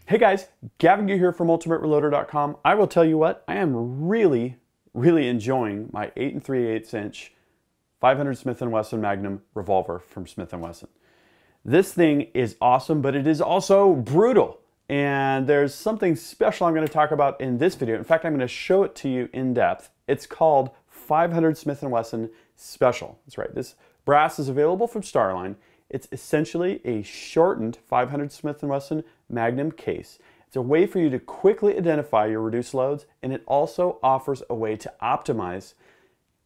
Hey guys, Gavin Gu here from UltimateReloader.com. I will tell you what, I am really enjoying my 8 3/8 inch 500 Smith & Wesson Magnum revolver from Smith & Wesson. This thing is awesome, but it is also brutal. And there's something special I'm going to talk about in this video. In fact, I'm going to show it to you in depth. It's called 500 Smith & Wesson Special. That's right, this brass is available from Starline. It's essentially a shortened 500 Smith & Wesson Magnum case. It's a way for you to quickly identify your reduced loads, and it also offers a way to optimize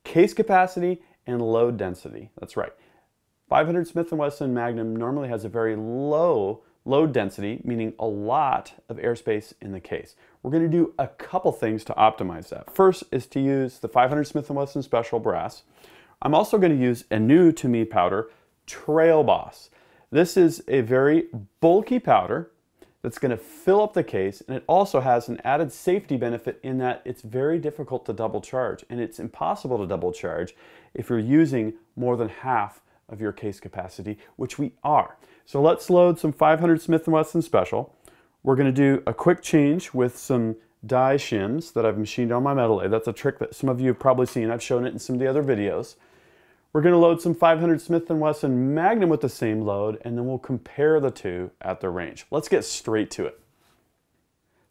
case capacity and load density. That's right. 500 Smith & Wesson Magnum normally has a very low load density, meaning a lot of airspace in the case. We're going to do a couple things to optimize that. First is to use the 500 Smith & Wesson Special brass. I'm also going to use a new to me powder, Trail Boss. This is a very bulky powder that's going to fill up the case, and it also has an added safety benefit in that it's very difficult to double charge, and it's impossible to double charge if you're using more than half of your case capacity, which we are. So let's load some 500 Smith & Wesson Special. We're going to do a quick change with some die shims that I've machined on my metal lathe. That's a trick that some of you have probably seen. I've shown it in some of the other videos. We're going to load some 500 Smith & Wesson Magnum with the same load, and then we'll compare the two at the range. Let's get straight to it.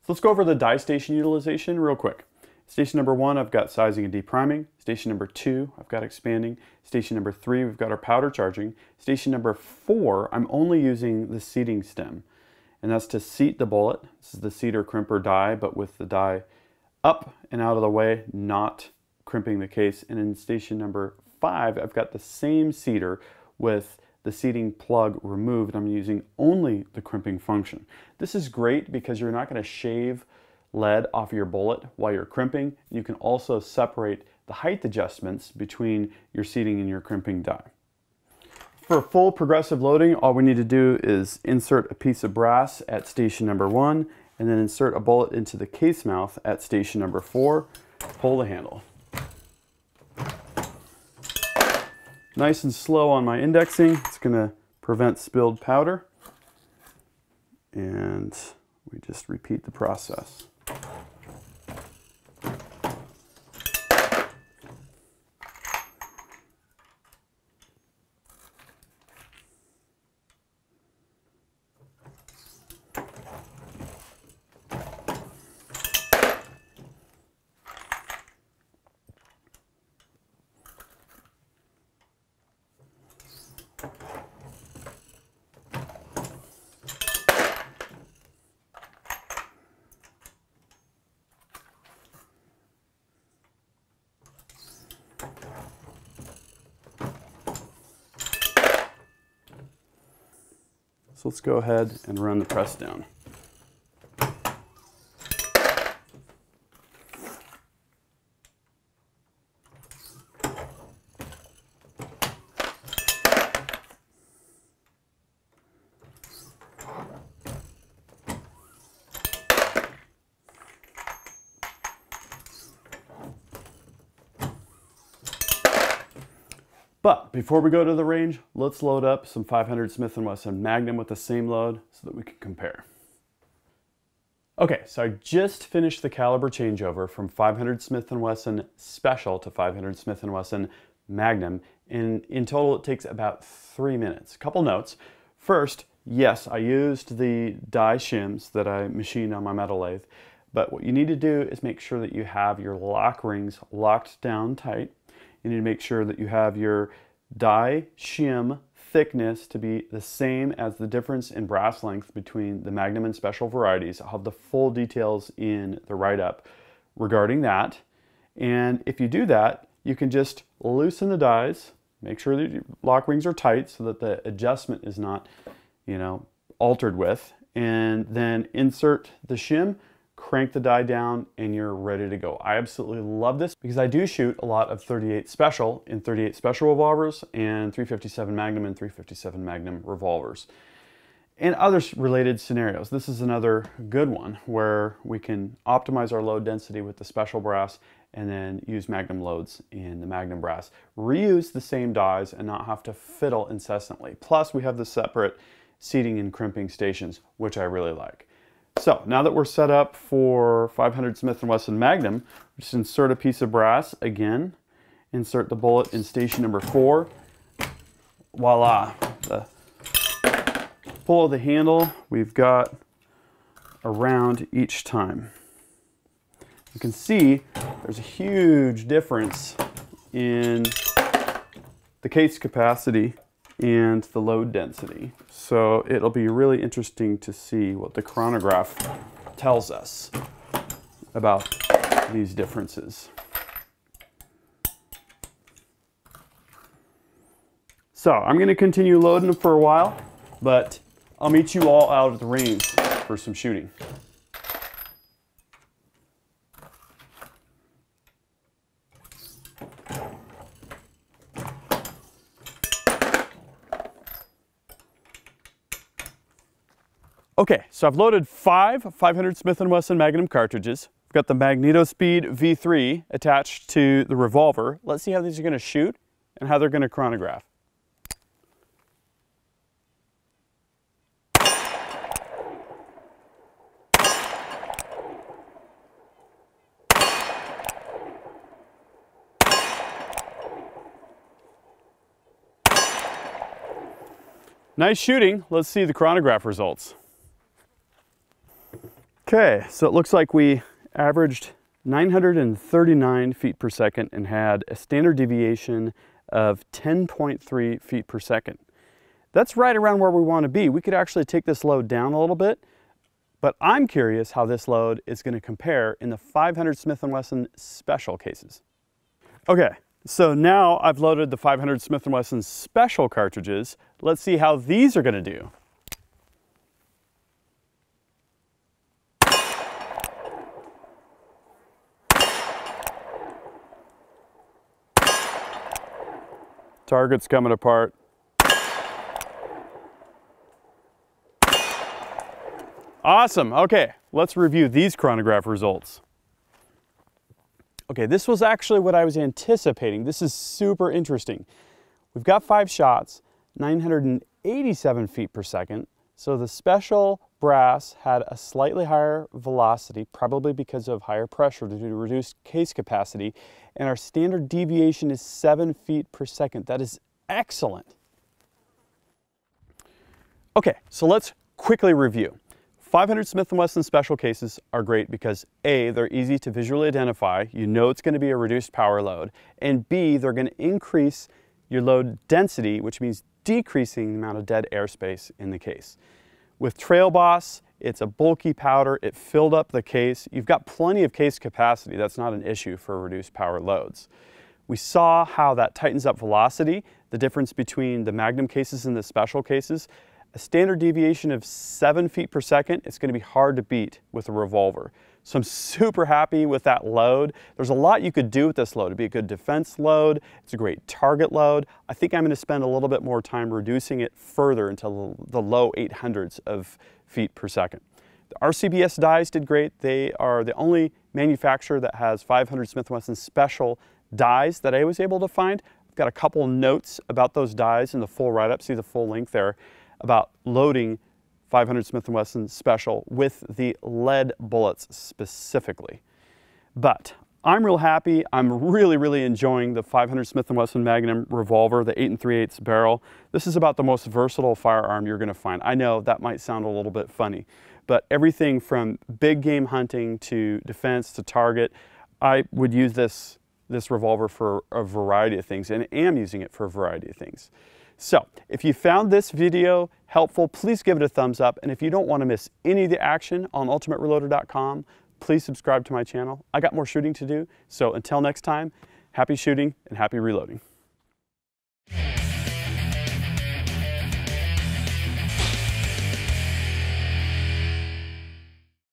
So let's go over the die station utilization real quick. Station number 1, I've got sizing and depriming. Station number 2, I've got expanding. Station number 3, we've got our powder charging. Station number 4, I'm only using the seating stem, and that's to seat the bullet. This is the seater crimper die, but with the die up and out of the way, not crimping the case. And in station number 5, I've got the same seater with the seating plug removed. I'm using only the crimping function. This is great because you're not going to shave lead off your bullet while you're crimping. You can also separate the height adjustments between your seating and your crimping die. For full progressive loading, all we need to do is insert a piece of brass at station number 1 and then insert a bullet into the case mouth at station number 4. Pull the handle. Nice and slow on my indexing. It's going to prevent spilled powder. And we just repeat the process. So let's go ahead and run the press down. But before we go to the range, let's load up some 500 Smith & Wesson Magnum with the same load so that we can compare. Okay, so I just finished the caliber changeover from 500 Smith & Wesson Special to 500 Smith & Wesson Magnum, and in total it takes about 3 minutes. A couple notes. First, yes, I used the die shims that I machined on my metal lathe, but what you need to do is make sure that you have your lock rings locked down tight. You need to make sure that you have your die shim thickness to be the same as the difference in brass length between the Magnum and Special varieties. I'll have the full details in the write-up regarding that. And if you do that, you can just loosen the dies, make sure that your lock rings are tight so that the adjustment is not, altered with, and then insert the shim, crank the die down, and you're ready to go. I absolutely love this because I do shoot a lot of 38 Special in 38 Special revolvers and 357 Magnum and 357 Magnum revolvers. And other related scenarios. This is another good one where we can optimize our load density with the Special brass and then use Magnum loads in the Magnum brass. Reuse the same dies and not have to fiddle incessantly. Plus we have the separate seating and crimping stations, which I really like. So now that we're set up for 500 Smith & Wesson Magnum, just insert a piece of brass again, insert the bullet in station number 4. Voila! The pull of the handle, we've got a round each time. You can see there's a huge difference in the case capacity and the load density. So it'll be really interesting to see what the chronograph tells us about these differences. So I'm going to continue loading them for a while, but I'll meet you all out at the range for some shooting. Okay, so I've loaded 5 500 Smith & Wesson Magnum cartridges. I've got the MagnetoSpeed V3 attached to the Revolver. Let's see how these are going to shoot and how they're going to chronograph. Nice shooting. Let's see the chronograph results. Okay, so it looks like we averaged 939 feet per second and had a standard deviation of 10.3 feet per second. That's right around where we want to be. We could actually take this load down a little bit, but I'm curious how this load is going to compare in the 500 Smith & Wesson Special cases. Okay, so now I've loaded the 500 Smith & Wesson Special cartridges. Let's see how these are going to do. Target's coming apart. Awesome. Okay, let's review these chronograph results. Okay, this was actually what I was anticipating. This is super interesting. We've got 5 shots, 987 feet per second. So the Special brass had a slightly higher velocity, probably because of higher pressure due to reduced case capacity, and our standard deviation is 7 feet per second. That is excellent. Okay, so let's quickly review. 500 Smith & Wesson Special cases are great because A, they're easy to visually identify. You know it's going to be a reduced power load. And B, they're going to increase your load density, which means decreasing the amount of dead airspace in the case. With Trail Boss, it's a bulky powder. It filled up the case. You've got plenty of case capacity. That's not an issue for reduced power loads. We saw how that tightens up velocity, the difference between the Magnum cases and the Special cases. A standard deviation of 7 feet per second, it's going to be hard to beat with a Revolver. So I'm super happy with that load. There's a lot you could do with this load. It'd be a good defense load. It's a great target load. I think I'm going to spend a little bit more time reducing it further until the low 800s of feet per second. The RCBS dies did great. They are the only manufacturer that has 500 Smith & Wesson Special dies that I was able to find. I've got a couple notes about those dies in the full write-up. See the full link there about loading 500 Smith & Wesson Special with the lead bullets specifically. But I'm real happy. I'm really enjoying the 500 Smith & Wesson Magnum Revolver, the 8 3/8 barrel. This is about the most versatile firearm you're going to find. I know that might sound a little bit funny, but everything from big game hunting to defense to target, I would use this revolver for a variety of things and am using it for a variety of things. So, if you found this video helpful, please give it a thumbs up. And if you don't want to miss any of the action on ultimatereloader.com, please subscribe to my channel. I got more shooting to do. So until next time, happy shooting and happy reloading.